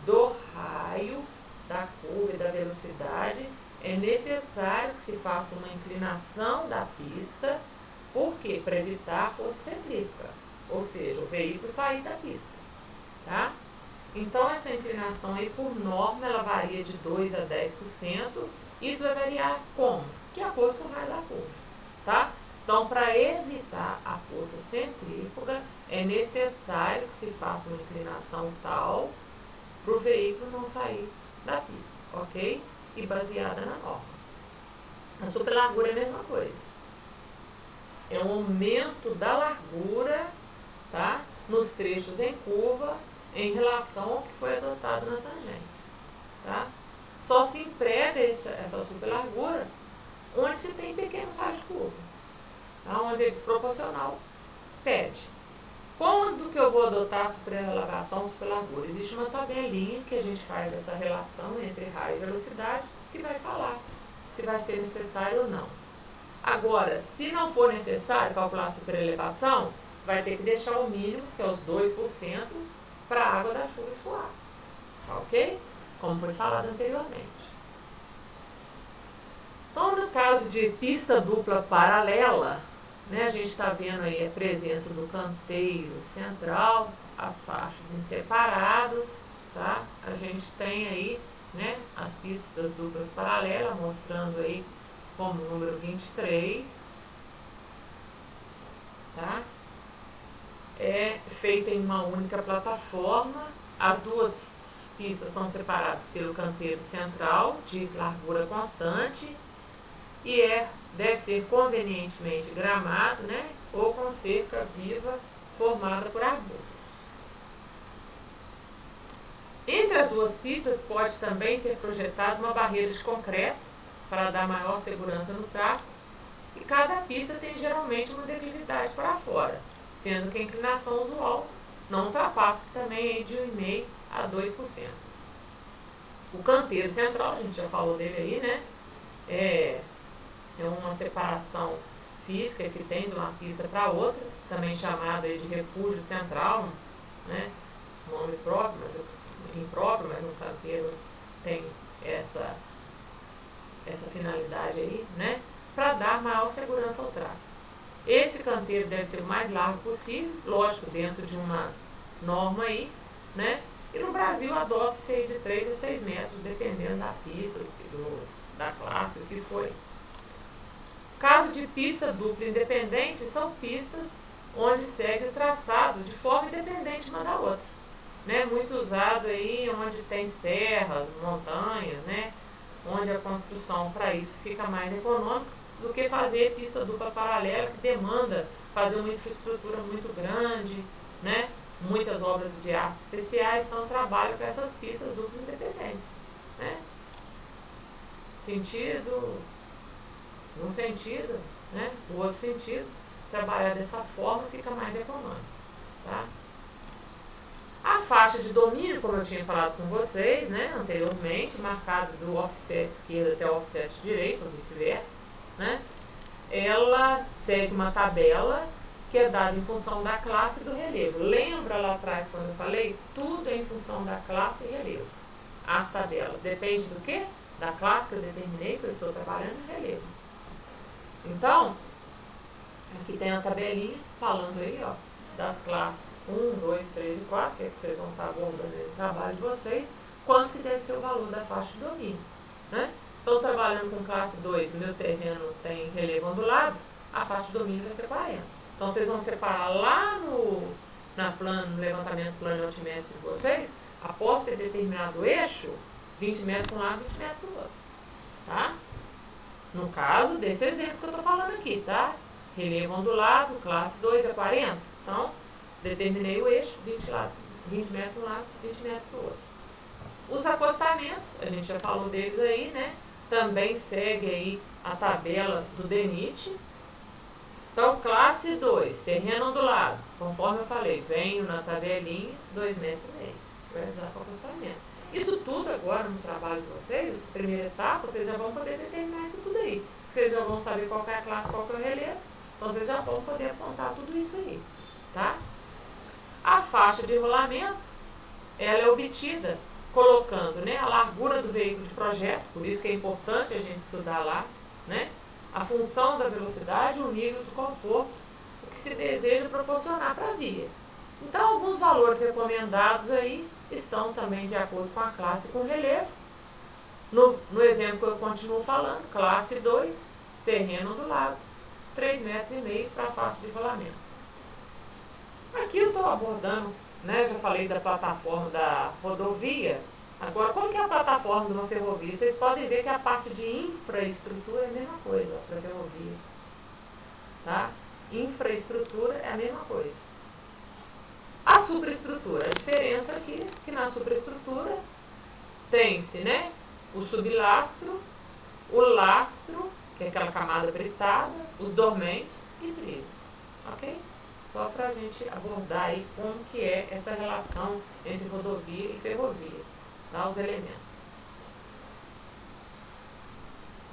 S1: do raio da curva e da velocidade, é necessário que se faça uma inclinação da pista. Por quê? Para evitar força centrífuga, ou seja, o veículo sair da pista, tá? Então, essa inclinação aí, por norma, ela varia de 2 a 10%. Isso vai variar como? De acordo com o raio da curva, tá? Então, para evitar a força centrífuga, é necessário que se faça uma inclinação tal para o veículo não sair da pista, ok? E baseada na norma. A superlargura é a mesma coisa. É um aumento da largura, tá? Nos trechos em curva, em relação ao que foi adotado na tangente, tá? Só se emprega essa superlargura onde se tem pequenos raios de curva, tá? Onde é desproporcional, pede. Quando que eu vou adotar a superelevação, superlargura? Existe uma tabelinha que a gente faz essa relação entre raio e velocidade, que vai falar se vai ser necessário ou não. Agora, se não for necessário calcular a superelevação, vai ter que deixar o mínimo, que é os 2%, para a água da chuva escoar. Ok? Como foi falado anteriormente. Então, no caso de pista dupla paralela, né, a gente está vendo aí a presença do canteiro central, as faixas em separados, tá? A gente tem aí, né, as pistas duplas paralelas, mostrando aí como número 23, tá? É feita em uma única plataforma, as duas pistas são separadas pelo canteiro central de largura constante e deve ser convenientemente gramado, né, ou com cerca viva formada por arbustos. Entre as duas pistas pode também ser projetada uma barreira de concreto para dar maior segurança no tráfego, e cada pista tem geralmente uma declividade para fora, sendo que a inclinação usual não ultrapassa também de 1,5% a 2%. O canteiro central, a gente já falou dele aí, né? É uma separação física que tem de uma pista para outra, também chamada de refúgio central, né? Nome próprio, mas impróprio, mas o canteiro tem essa finalidade aí, né? Para dar maior segurança ao tráfego. Esse canteiro deve ser o mais largo possível, lógico, dentro de uma norma aí, né? E no Brasil adota-se de 3 a 6 metros, dependendo da pista, da classe, o que for. Caso de pista dupla independente, são pistas onde segue o traçado de forma independente uma da outra, né? Muito usado aí onde tem serras, montanhas, né? Onde a construção para isso fica mais econômica do que fazer pista dupla paralela, que demanda fazer uma infraestrutura muito grande, né? Muitas obras de arte especiais, então trabalham com essas pistas duplas independentes, né? No sentido, né? O outro sentido, trabalhar dessa forma fica mais econômico, tá? A faixa de domínio, como eu tinha falado com vocês, né, anteriormente, marcada do offset esquerdo até o offset direito, ou vice-versa, né, ela segue uma tabela que é dada em função da classe e do relevo. Lembra lá atrás quando eu falei? Tudo é em função da classe e relevo. As tabelas. Depende do quê? Da classe que eu determinei, que eu estou trabalhando em relevo. Então, aqui tem a tabelinha falando aí, ó, das classes 1, 2, 3 e 4, que é que vocês vão estar abordando no trabalho de vocês, quanto que deve ser o valor da faixa de domínio, né? Então, trabalhando com classe 2, meu terreno tem relevo ondulado, a faixa de domínio vai ser 40. Então, vocês vão separar lá no levantamento plano altimétrico de vocês, após ter determinado o eixo, 20 metros para um lado, 20 metros para o outro, tá? No caso desse exemplo que eu estou falando aqui, tá? Relevo ondulado, classe 2 é 40. Então, determinei o eixo, 20 metros para um lado, 20 metros para o outro. Os acostamentos, a gente já falou deles aí, né? Também segue aí a tabela do DENIT. Então, classe 2, terreno ondulado, conforme eu falei, venho na tabelinha, 2,5 metros. Vai usar para acostamento. Isso tudo agora no trabalho de vocês, essa primeira etapa, vocês já vão poder determinar isso tudo aí. Vocês já vão saber qual é a classe, qual é o relevo, então vocês já vão poder apontar tudo isso aí, tá? A faixa de rolamento, ela é obtida colocando, né, a largura do veículo de projeto, por isso que é importante a gente estudar lá, né, a função da velocidade, o nível do conforto que se deseja proporcionar para a via. Então, alguns valores recomendados aí estão também de acordo com a classe e com o relevo. No exemplo que eu continuo falando, classe 2, terreno ondulado, 3,5 metros para a faixa de rolamento. Aqui eu estou abordando, né, já falei da plataforma da rodovia. Agora, como que é a plataforma de uma ferrovia? Vocês podem ver que a parte de infraestrutura é a mesma coisa para a ferrovia. Tá? Infraestrutura é a mesma coisa. A superestrutura, a diferença aqui é que na superestrutura tem-se, né, o sublastro, o lastro, que é aquela camada britada, os dormentos e trilhos. Ok? Só para a gente abordar aí como que é essa relação entre rodovia e ferrovia, tá? Os elementos.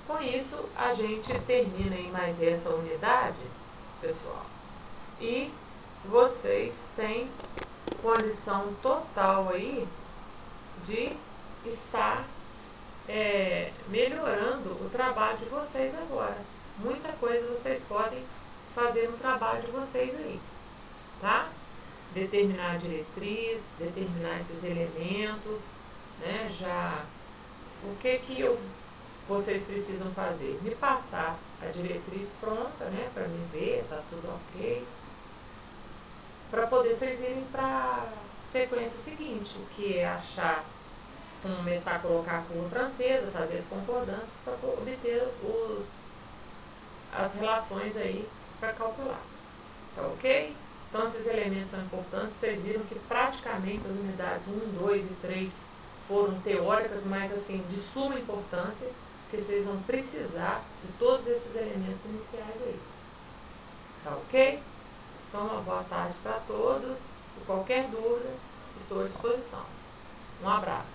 S1: Com isso, a gente termina aí mais essa unidade, pessoal. E vocês têm condição total aí de estar melhorando o trabalho de vocês agora. Muita coisa vocês podem fazer no trabalho de vocês aí, tá? Determinar a diretriz, determinar esses elementos, né? O que vocês precisam fazer? Me passar a diretriz pronta, né? Para me ver, tá tudo ok. Para poder vocês irem para a sequência seguinte, que é achar começar a colocar a curva francesa, fazer as concordâncias para obter as relações aí para calcular. Tá ok? Então esses elementos são importantes. Vocês viram que praticamente as unidades 1, 2 e 3 foram teóricas, mas assim, de suma importância, que vocês vão precisar de todos esses elementos iniciais aí. Tá ok? Então uma boa tarde para todos. Por qualquer dúvida, estou à disposição. Um abraço.